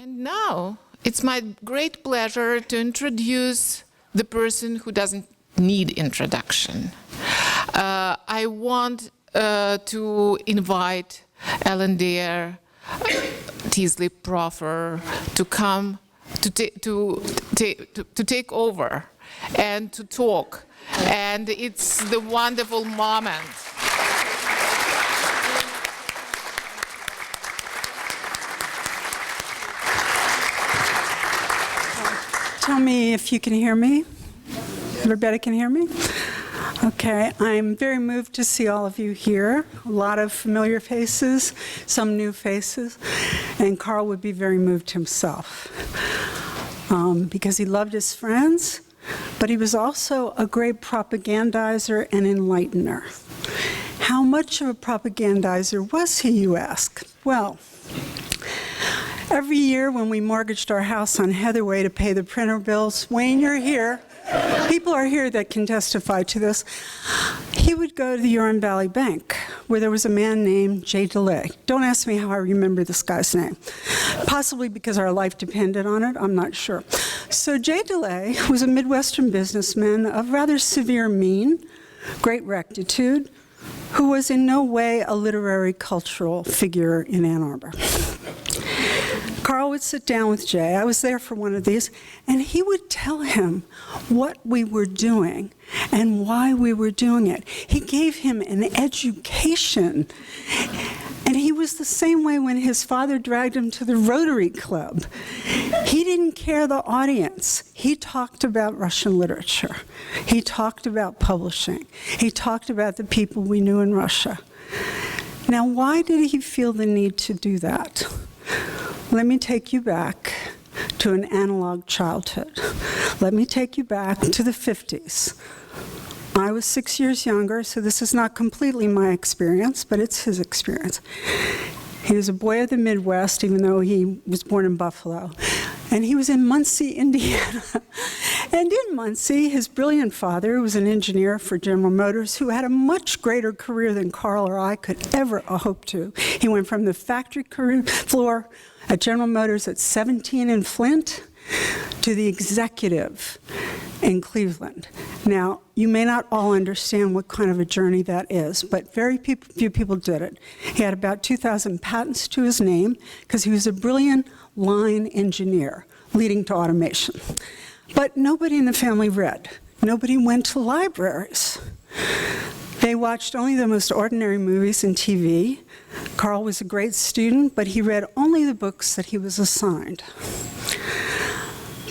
And now, it's my great pleasure to introduce the person who doesn't need introduction. I want to invite Ellendea, Teasley, Proffer to come to take over and to talk. And it's the wonderful moment. Tell me if you can hear me. Everybody can hear me? Okay, I'm very moved to see all of you here. A lot of familiar faces, some new faces, and Carl would be very moved himself because he loved his friends, but he was also a great propagandizer and enlightener. How much of a propagandizer was he, you ask? Well, every year when we mortgaged our house on Heatherway to pay the printer bills, Wayne, you're here. People are here that can testify to this. He would go to the Huron Valley Bank, where there was a man named J. DeLay. Don't ask me how I remember this guy's name. Possibly because our life depended on it, I'm not sure. So J. DeLay was a Midwestern businessman of rather severe mien, great rectitude, who was in no way a literary cultural figure in Ann Arbor. Carl would sit down with Jay, I was there for one of these, and he would tell him what we were doing and why we were doing it. He gave him an education. And he was the same way when his father dragged him to the Rotary Club. He didn't care the audience. He talked about Russian literature. He talked about publishing. He talked about the people we knew in Russia. Now, why did he feel the need to do that? Let me take you back to an analog childhood. Let me take you back to the 50s. I was 6 years younger, so this is not completely my experience, but it's his experience. He was a boy of the Midwest, even though he was born in Buffalo. And he was in Muncie, Indiana. And in Muncie, his brilliant father, who was an engineer for General Motors, who had a much greater career than Carl or I could ever hope to. He went from the factory floor at General Motors at 17 in Flint to the executive in Cleveland. Now, you may not all understand what kind of a journey that is, but very few people did it. He had about 2,000 patents to his name because he was a brilliant line engineer leading to automation. But nobody in the family read. Nobody went to libraries. They watched only the most ordinary movies and TV. Carl was a great student, but he read only the books that he was assigned.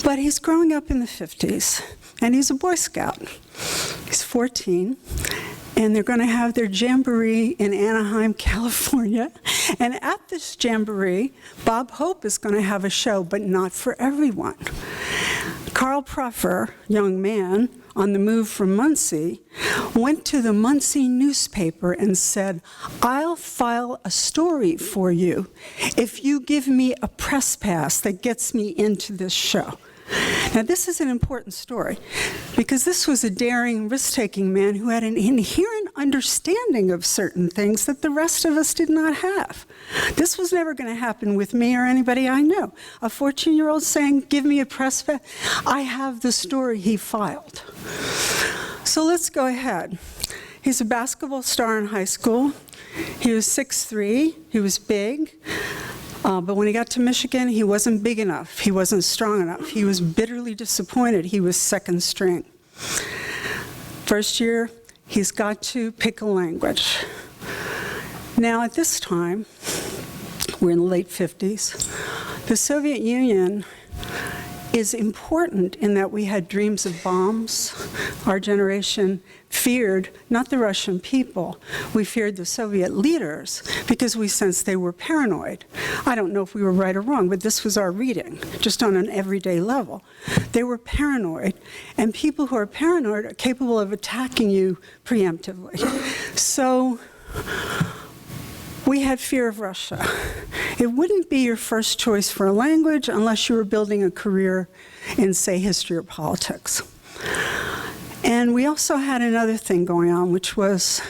But he's growing up in the 50s, and he's a Boy Scout. He's 14, and they're going to have their jamboree in Anaheim, California. And at this jamboree, Bob Hope is going to have a show, but not for everyone. Carl Proffer, young man, on the move from Muncie, went to the Muncie newspaper and said, I'll file a story for you if you give me a press pass that gets me into this show. Now, this is an important story because this was a daring, risk-taking man who had an inherent understanding of certain things that the rest of us did not have. This was never going to happen with me or anybody I know. A 14-year-old saying, give me a press pass. I have the story he filed. So let's go ahead. He's a basketball star in high school. He was 6'3", he was big. But when he got to Michigan, he wasn't big enough. He wasn't strong enough. He was bitterly disappointed. He was second string. First year, he's got to pick a language. Now, at this time, we're in the late 50s, the Soviet Union is important in that we had dreams of bombs. Our generation feared not the Russian people, we feared the Soviet leaders because we sensed they were paranoid. I don't know if we were right or wrong, but this was our reading, just on an everyday level. They were paranoid, and people who are paranoid are capable of attacking you preemptively. So we had fear of Russia. It wouldn't be your first choice for a language unless you were building a career in, say, history or politics. And we also had another thing going on, which was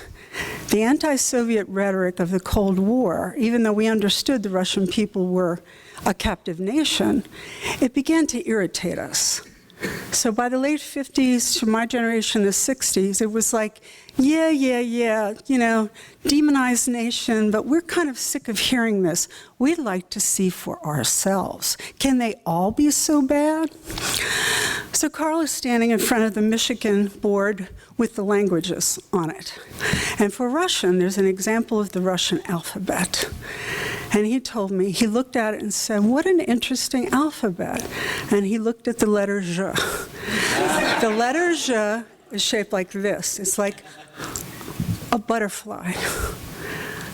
the anti-Soviet rhetoric of the Cold War. Even though we understood the Russian people were a captive nation, it began to irritate us. So by the late 50s to my generation, the 60s, it was like, yeah, you know, demonized nation, but we're kind of sick of hearing this. We'd like to see for ourselves. Can they all be so bad? So Carl is standing in front of the Michigan board with the languages on it. And for Russian, there's an example of the Russian alphabet. And he told me, he looked at it and said, what an interesting alphabet. And he looked at the letter Z. The letter Z is shaped like this. It's like a butterfly.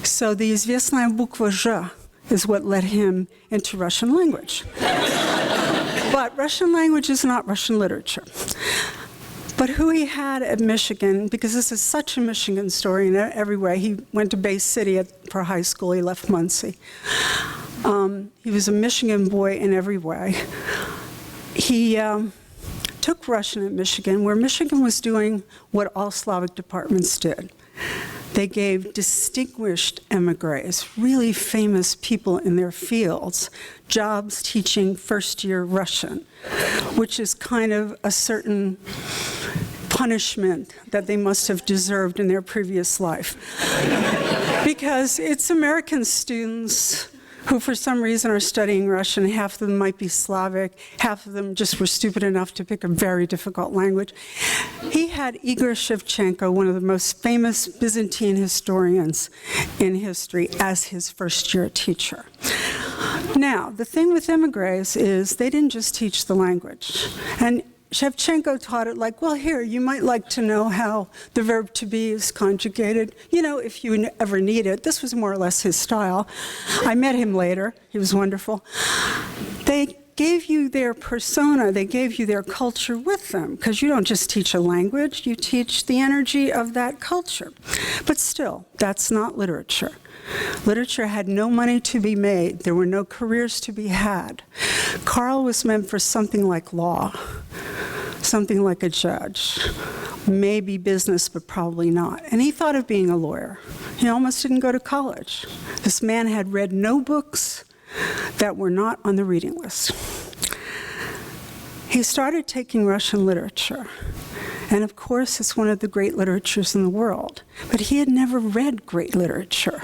So the известная буква Z is what led him into Russian language. But Russian language is not Russian literature. But who he had at Michigan, because this is such a Michigan story in every way. He went to Bay City for high school. He left Muncie. He was a Michigan boy in every way. He took Russian at Michigan, where Michigan was doing what all Slavic departments did. They gave distinguished émigrés, really famous people in their fields, jobs teaching first-year Russian, which is kind of a certain punishment that they must have deserved in their previous life. Because it's American students who for some reason are studying Russian. Half of them might be Slavic, half of them just were stupid enough to pick a very difficult language. He had Igor Shevchenko, one of the most famous Byzantine historians in history, as his first-year teacher. Now, the thing with émigrés is they didn't just teach the language. And Shevchenko taught it like, well, here, you might like to know how the verb to be is conjugated, you know, if you ever need it. This was more or less his style. I met him later. He was wonderful. They gave you their persona, they gave you their culture with them, because you don't just teach a language, you teach the energy of that culture. But still, that's not literature. Literature had no money to be made. There were no careers to be had. Carl was meant for something like law, something like a judge, maybe business, but probably not. And he thought of being a lawyer. He almost didn't go to college. This man had read no books that were not on the reading list. He started taking Russian literature. And of course, it's one of the great literatures in the world. But he had never read great literature.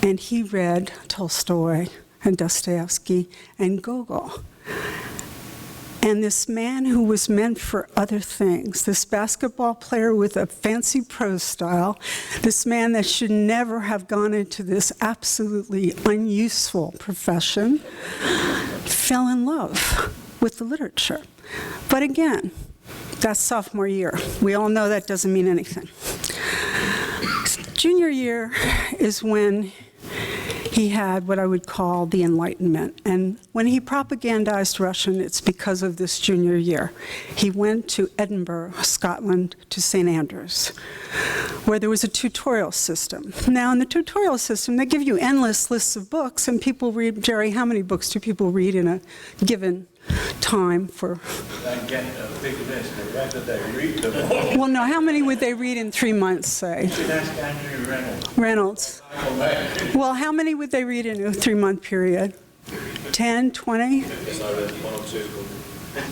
And he read Tolstoy and Dostoevsky and Gogol. And this man who was meant for other things, this basketball player with a fancy prose style, this man that should never have gone into this absolutely unuseful profession, fell in love with the literature. But again, that's sophomore year. We all know that doesn't mean anything. Junior year is when he had what I would call the Enlightenment. And when he propagandized Russian, it's because of this junior year. He went to Edinburgh, Scotland, to St. Andrews, where there was a tutorial system. Now, in the tutorial system, they give you endless lists of books, and people read, Jerry, how many books do people read in a given time for? I get a big list, but rather they read them all. Well, no, how many would they read in 3 months, say? You should ask Andrew Reynolds. Reynolds. Well, how many would they read in a 3-month period? 10, 20?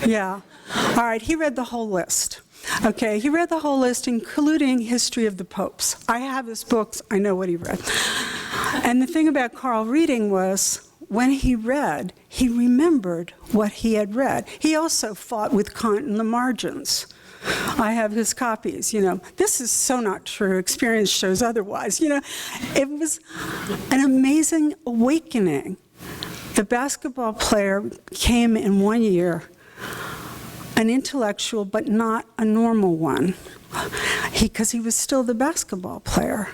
Yeah. All right, he read the whole list. Okay, he read the whole list, including History of the Popes. I have his books, I know what he read. And the thing about Carl reading was, when he read, he remembered what he had read. He also fought with Kant in the margins. I have his copies, you know. This is so not true. Experience shows otherwise. You know, it was an amazing awakening. The basketball player came in 1 year, an intellectual, but not a normal one, because he was still the basketball player.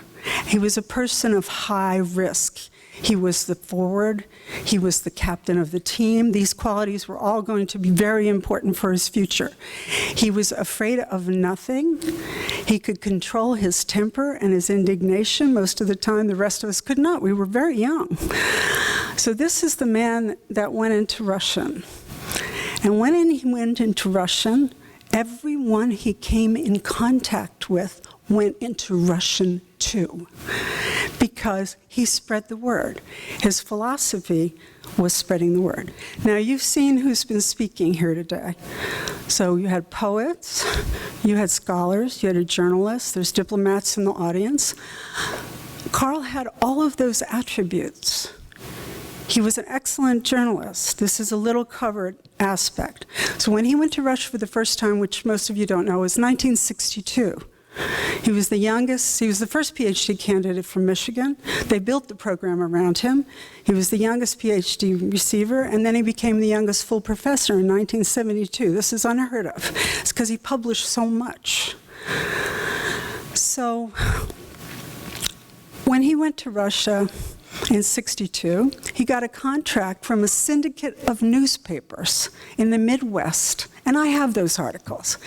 He was a person of high risk. He was the forward. He was the captain of the team. These qualities were all going to be very important for his future. He was afraid of nothing. He could control his temper and his indignation. Most of the time, the rest of us could not. We were very young. So this is the man that went into Russian. And when he went into Russian, everyone he came in contact with went into Russian too. because he spread the word. His philosophy was spreading the word. Now, you've seen who's been speaking here today. So you had poets, you had scholars, you had a journalist, there's diplomats in the audience. Karl had all of those attributes. He was an excellent journalist. This is a little covered aspect. So when he went to Russia for the first time, which most of you don't know, was 1962. He was the youngest, he was the first PhD candidate from Michigan. They built the program around him. He was the youngest PhD receiver, and then he became the youngest full professor in 1972. This is unheard of. It's because he published so much. So when he went to Russia in '62, he got a contract from a syndicate of newspapers in the Midwest. And I have those articles,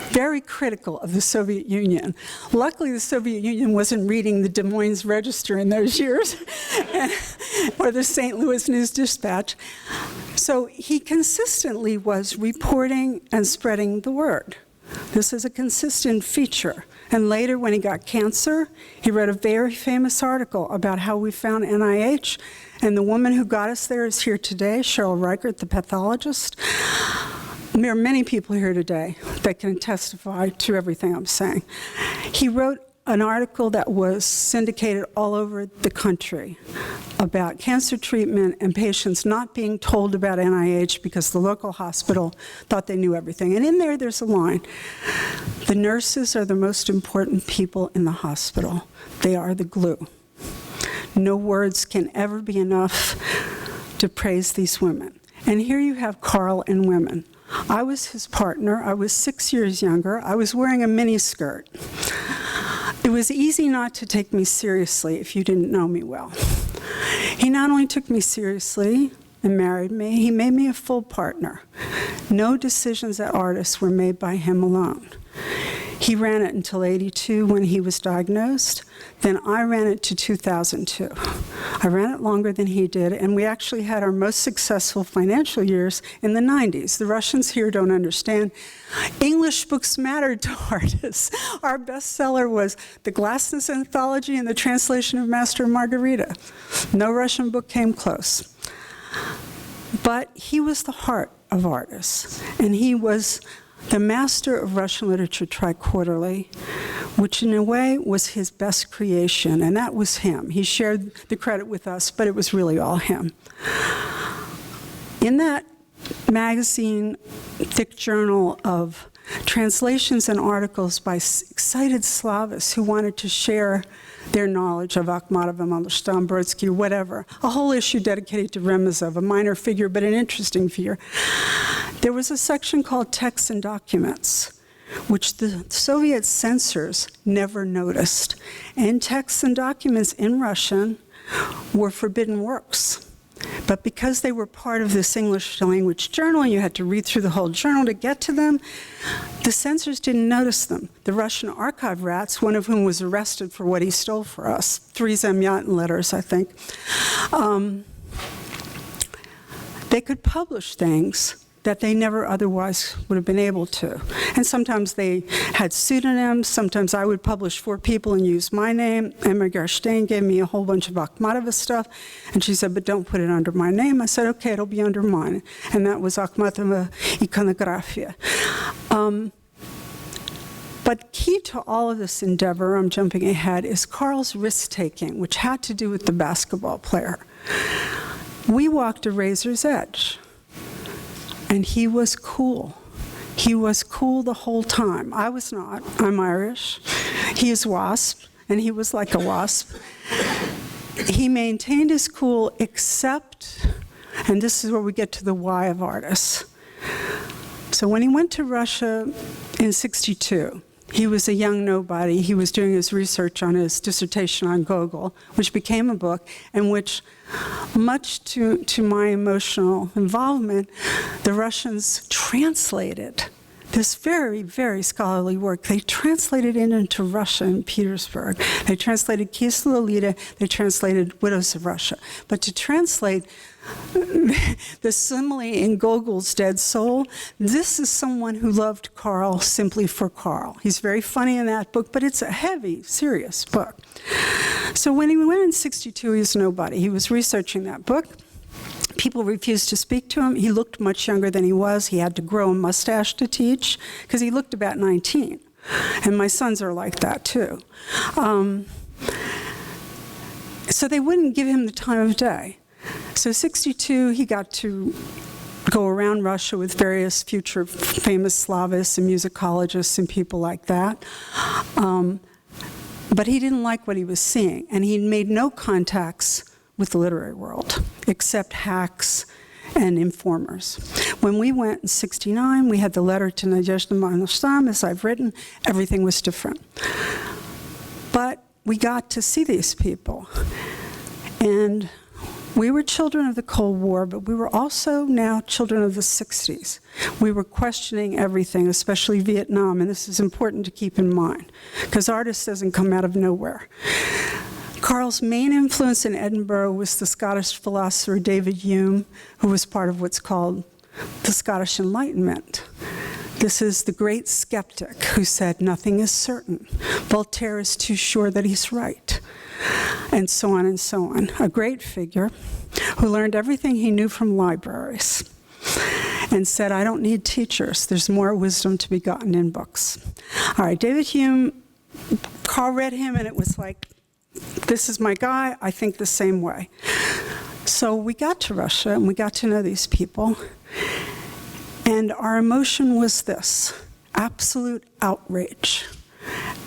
very critical of the Soviet Union. Luckily, the Soviet Union wasn't reading the Des Moines Register in those years, or the St. Louis News-Dispatch. So he consistently was reporting and spreading the word. This is a consistent feature. And later, when he got cancer, he wrote a very famous article about how we found NIH. And the woman who got us there is here today, Cheryl Reichert, the pathologist. There are many people here today that can testify to everything I'm saying. He wrote an article that was syndicated all over the country about cancer treatment and patients not being told about NIH because the local hospital thought they knew everything. And in there, there's a line. The nurses are the most important people in the hospital. They are the glue. No words can ever be enough to praise these women. And here you have Karl and women. I was his partner. I was 6 years younger. I was wearing a mini skirt. It was easy not to take me seriously if you didn't know me well. He not only took me seriously and married me, he made me a full partner. No decisions at Ardis were made by him alone. He ran it until '82 when he was diagnosed. Then I ran it to 2002. I ran it longer than he did, and we actually had our most successful financial years in the '90s. The Russians here don't understand. English books mattered to Ardis. Our bestseller was the Glassness Anthology and the translation of Master and Margarita. No Russian book came close. But he was the heart of Ardis, and he was the master of Russian literature triquarterly, which in a way was his best creation, and that was him. He shared the credit with us, but it was really all him. In that magazine, thick journal of translations and articles by excited Slavists who wanted to share their knowledge of Akhmatov, Mandelstam, Brodsky, or whatever, a whole issue dedicated to Remezov, a minor figure but an interesting figure. There was a section called Texts and Documents, which the Soviet censors never noticed. And texts and documents in Russian were forbidden works. But because they were part of this English language journal, and you had to read through the whole journal to get to them, the censors didn't notice them. The Russian archive rats, one of whom was arrested for what he stole for us, 3 Zamyatin letters, I think, they could publish things that they never otherwise would have been able to. And sometimes they had pseudonyms. Sometimes I would publish 4 people and use my name. Emma Gerstein gave me a whole bunch of Akhmatova stuff, and she said, but don't put it under my name. I said, okay, it'll be under mine. And that was Akhmatova Ikonografia. But key to all of this endeavor, I'm jumping ahead, is Karl's risk-taking, which had to do with the basketball player. We walked a razor's edge. And he was cool. He was cool the whole time. I was not. I'm Irish. He is WASP, and he was like a wasp. He maintained his cool except, and this is where we get to the why of Ardis. So when he went to Russia in '62, he was a young nobody. He was doing his research on his dissertation on Gogol, which became a book, and which, much to my emotional involvement, the Russians translated this very, very scholarly work. They translated it into Russia in Petersburg. They translated Kiss Lolita, they translated Widows of Russia. But to translate the simile in Gogol's Dead Soul, this is someone who loved Karl simply for Karl. He's very funny in that book, but it's a heavy, serious book. So when he went in 62, he was nobody. He was researching that book. People refused to speak to him. He looked much younger than he was. He had to grow a mustache to teach because he looked about 19. And my sons are like that too. So they wouldn't give him the time of day. So 62, he got to go around Russia with various future famous Slavists and musicologists and people like that. But he didn't like what he was seeing, and he made no contacts with the literary world, except hacks and informers. When we went in 69, we had the letter to Nadezhda Mandelstam, as I've written, everything was different. But we got to see these people. And we were children of the Cold War, but we were also now children of the 60s. We were questioning everything, especially Vietnam, and this is important to keep in mind, because Ardis doesn't come out of nowhere. Karl's main influence in Edinburgh was the Scottish philosopher David Hume, who was part of what's called the Scottish Enlightenment. This is the great skeptic who said nothing is certain. Voltaire is too sure that he's right, and so on and so on. A great figure who learned everything he knew from libraries and said, I don't need teachers. There's more wisdom to be gotten in books. All right, David Hume, Karl read him, and it was like, this is my guy, I think the same way. So we got to Russia, and we got to know these people, and our emotion was this: absolute outrage.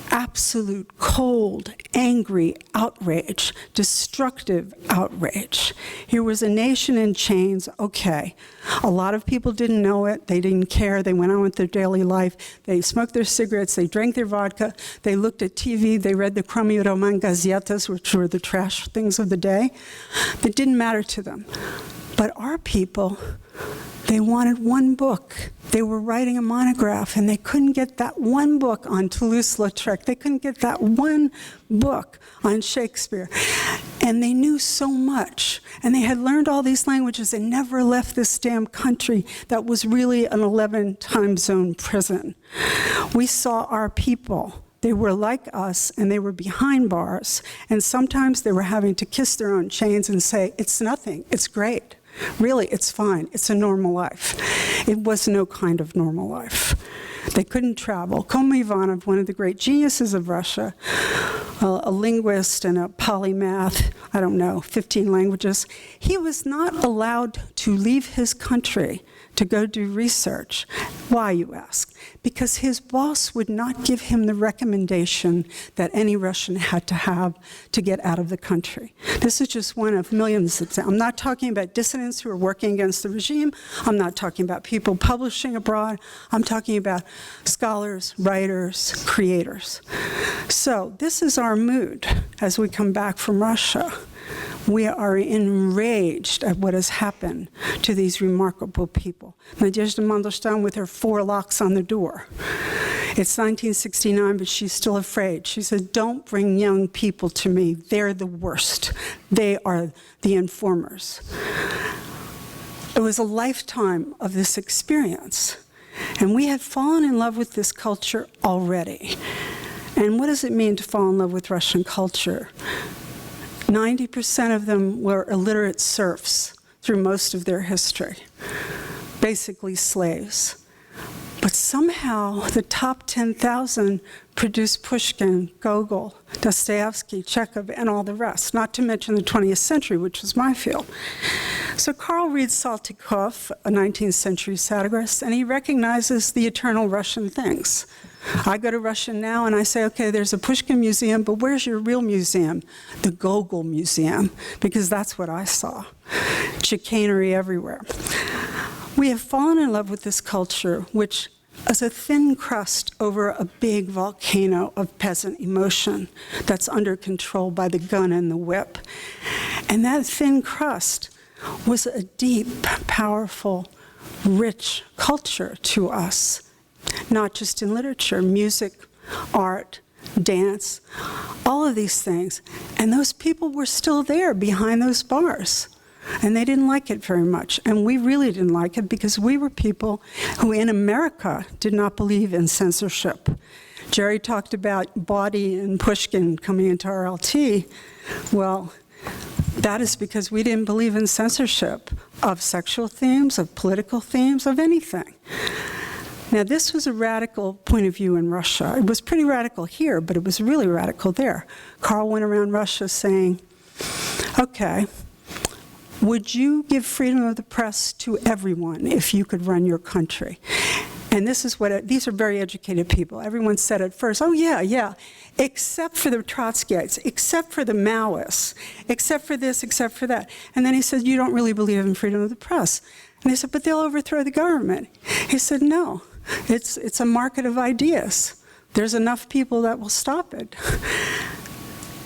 Absolute, cold, angry outrage, destructive outrage. Here was a nation in chains, okay. A lot of people didn't know it, they didn't care, they went on with their daily life, they smoked their cigarettes, they drank their vodka, they looked at TV, they read the crummy Roman Gazetas, which were the trash things of the day. That didn't matter to them. But our people, they wanted one book. They were writing a monograph, and they couldn't get that one book on Toulouse-Lautrec. They couldn't get that one book on Shakespeare. And they knew so much. And they had learned all these languages and never left this damn country that was really an 11-time zone prison. We saw our people. They were like us, and they were behind bars. And sometimes they were having to kiss their own chains and say, it's nothing, it's great. Really, it's fine. It's a normal life. It was no kind of normal life. They couldn't travel. Koma Ivanov, one of the great geniuses of Russia, a linguist and a polymath, 15 languages, he was not allowed to leave his country to go do research. Why, you ask? Because his boss would not give him the recommendation that any Russian had to have to get out of the country. This is just one of millions of them. I'm not talking about dissidents who are working against the regime. I'm not talking about people publishing abroad. I'm talking about scholars, writers, creators. So this is our mood as we come back from Russia. We are enraged at what has happened to these remarkable people. Nadezhda Mandelstam with her 4 locks on the door. It's 1969, but she's still afraid. She said, don't bring young people to me. They're the worst. They are the informers. It was a lifetime of this experience. And we had fallen in love with this culture already. And what does it mean to fall in love with Russian culture? 90% of them were illiterate serfs through most of their history, basically slaves. But somehow the top 10,000 produced Pushkin, Gogol, Dostoevsky, Chekhov, and all the rest, not to mention the 20th century, which was my field. So Karl reads Saltykov, a 19th century satirist, and he recognizes the eternal Russian things. I go to Russia now and I say, okay, there's a Pushkin museum, but where's your real museum? The Gogol Museum, because that's what I saw. Chicanery everywhere. We have fallen in love with this culture, which is a thin crust over a big volcano of peasant emotion that's under control by the gun and the whip. And that thin crust was a deep, powerful, rich culture to us. not just in literature, music, art, dance, all of these things. And those people were still there behind those bars. And they didn't like it very much. And we really didn't like it because we were people who in America did not believe in censorship. Jerry talked about Body and Pushkin coming into RLT. Well, that is because we didn't believe in censorship of sexual themes, of political themes, of anything. Now, this was a radical point of view in Russia. It was pretty radical here, but it was really radical there. Karl went around Russia saying, okay, would you give freedom of the press to everyone if you could run your country? And this is what, these are very educated people. Everyone said at first, oh yeah, except for the Trotskyites, except for the Maoists, except for this, except for that. And then he said, you don't really believe in freedom of the press. And they said, but they'll overthrow the government. He said, no, it's a market of ideas. There's enough people that will stop it.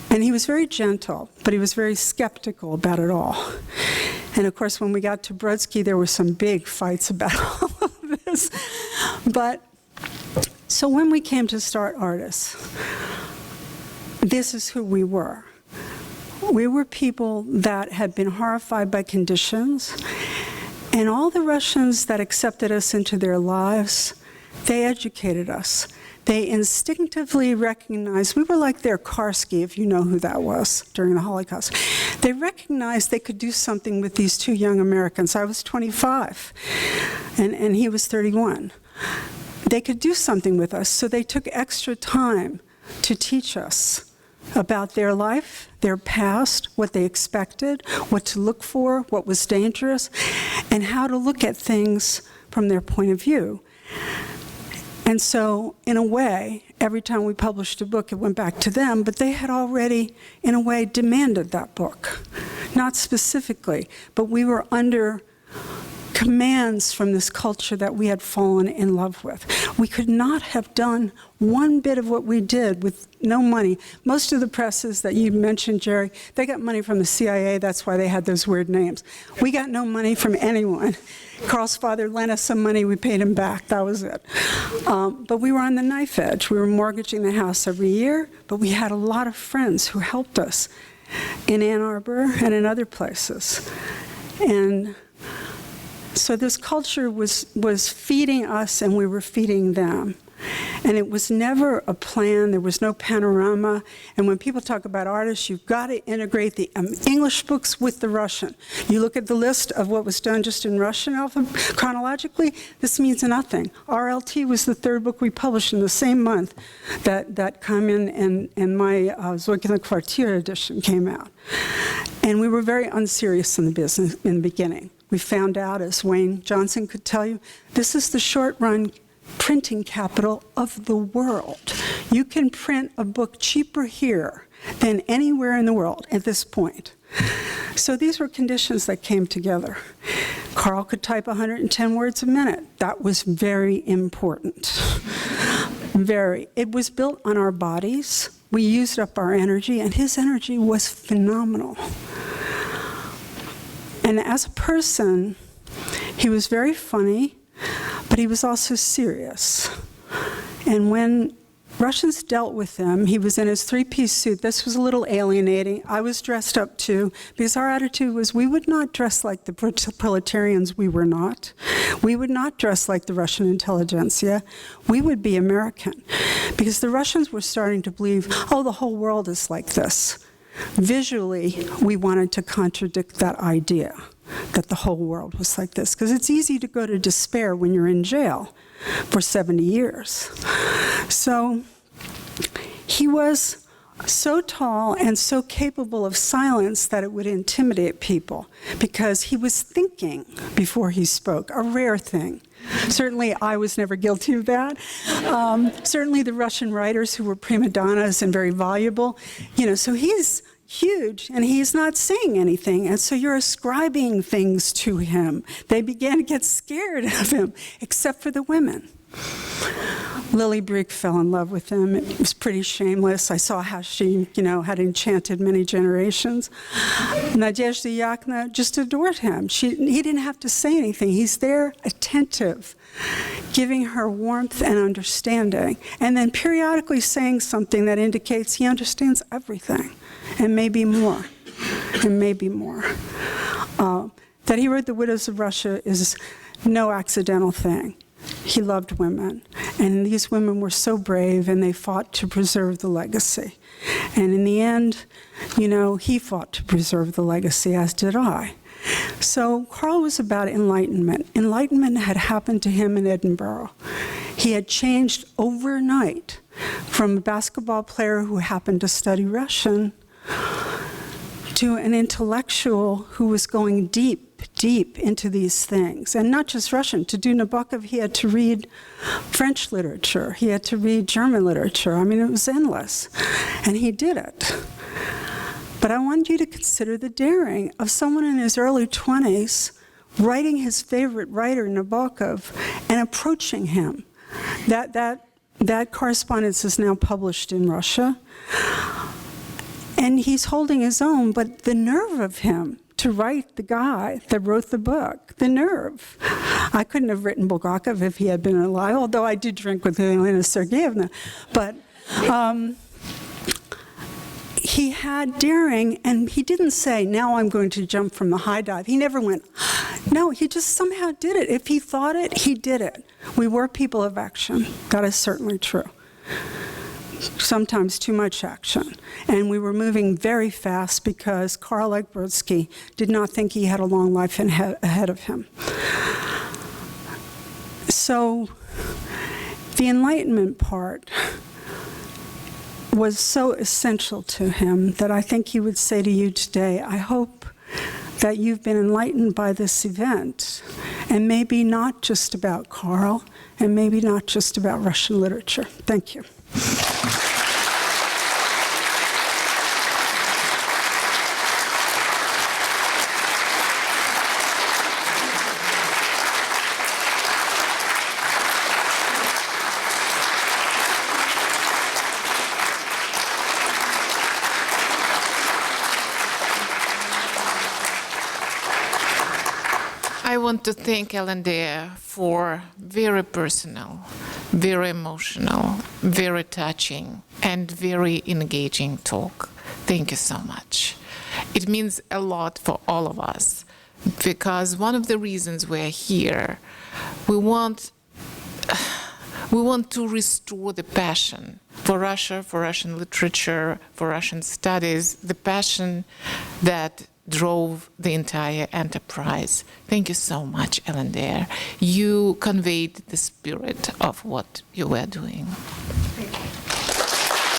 And he was very gentle, but he was very skeptical about it all. And of course, when we got to Brodsky, there were some big fights about all of this. But, so when we came to start Ardis, this is who we were. We were people that had been horrified by conditions, and all the Russians that accepted us into their lives, they educated us. They instinctively recognized, we were like their Karski, if you know who that was, during the Holocaust. They recognized they could do something with these two young Americans. I was 25, and he was 31. They could do something with us, so they took extra time to teach us about their life, their past, what they expected, what to look for, what was dangerous, and how to look at things from their point of view. And so, in a way, every time we published a book, it went back to them, but they had already, in a way, demanded that book. Not specifically, but we were under commands from this culture that we had fallen in love with. We could not have done one bit of what we did with no money. Most of the presses that you mentioned, Jerry, they got money from the CIA, that's why they had those weird names. We got no money from anyone. Carl's father lent us some money, we paid him back, that was it. But we were on the knife edge. We were mortgaging the house every year, but we had a lot of friends who helped us in Ann Arbor and in other places. And so this culture was feeding us and we were feeding them. And it was never a plan, there was no panorama. And when people talk about artists, you've got to integrate the English books with the Russian. You look at the list of what was done just in Russian chronologically, this means nothing. RLT was the third book we published in the same month that Kamin and my Zoykina Kvartir edition came out. And we were very unserious in the business in the beginning. We found out, as Wayne Johnson could tell you, this is the short-run printing capital of the world. You can print a book cheaper here than anywhere in the world at this point. So these were conditions that came together. Karl could type 110 words a minute. That was very important. Very. It was built on our bodies. We used up our energy, and his energy was phenomenal. And as a person, he was very funny, but he was also serious. And when Russians dealt with him, he was in his three-piece suit. This was a little alienating. I was dressed up too, because our attitude was we would not dress like the proletarians we were not. We would not dress like the Russian intelligentsia. We would be American. Because the Russians were starting to believe, oh, the whole world is like this. Visually, we wanted to contradict that idea that the whole world was like this, because it's easy to go to despair when you're in jail for 70 years. So he was so tall and so capable of silence that it would intimidate people, because he was thinking before he spoke, a rare thing. Certainly, I was never guilty of that. Certainly, the Russian writers who were prima donnas and very voluble, so he's huge, and he's not saying anything, and so you're ascribing things to him. They began to get scared of him, except for the women. Lily Brick fell in love with him. It was pretty shameless. I saw how she, had enchanted many generations. Nadezhda Yakovna just adored him. He didn't have to say anything. He's there, attentive, giving her warmth and understanding, and then periodically saying something that indicates he understands everything, and maybe more, and maybe more. That he wrote The Widows of Russia is no accidental thing. He loved women, and these women were so brave, and they fought to preserve the legacy. And in the end, you know, he fought to preserve the legacy, as did I. So Karl was about enlightenment. Enlightenment had happened to him in Edinburgh. He had changed overnight from a basketball player who happened to study Russian to an intellectual who was going deep into these things. And not just Russian. To do Nabokov, he had to read French literature. He had to read German literature. I mean, it was endless. And he did it. But I want you to consider the daring of someone in his early 20s writing his favorite writer, Nabokov, and approaching him. That correspondence is now published in Russia. And he's holding his own, but the nerve of him to write the guy that wrote the book, the nerve. I couldn't have written Bulgakov if he had been alive, although I did drink with Elena Sergeyevna. But he had daring, and he didn't say, now I'm going to jump from the high dive. He never went, no, he just somehow did it. If he thought it, he did it. We were people of action. That is certainly true. Sometimes too much action. And we were moving very fast because Karl Ekbertsky did not think he had a long life ahead of him. So the Enlightenment part was so essential to him that I think he would say to you today, I hope that you've been enlightened by this event, and maybe not just about Karl, and maybe not just about Russian literature. Thank you. I want to thank Ellendea for very personal, very emotional, very touching, and very engaging talk. Thank you so much. It means a lot for all of us, because one of the reasons we're here, we want to restore the passion for Russia, for Russian literature, for Russian studies, the passion that drove the entire enterprise. Thank you so much, Ellendea. You conveyed the spirit of what you were doing.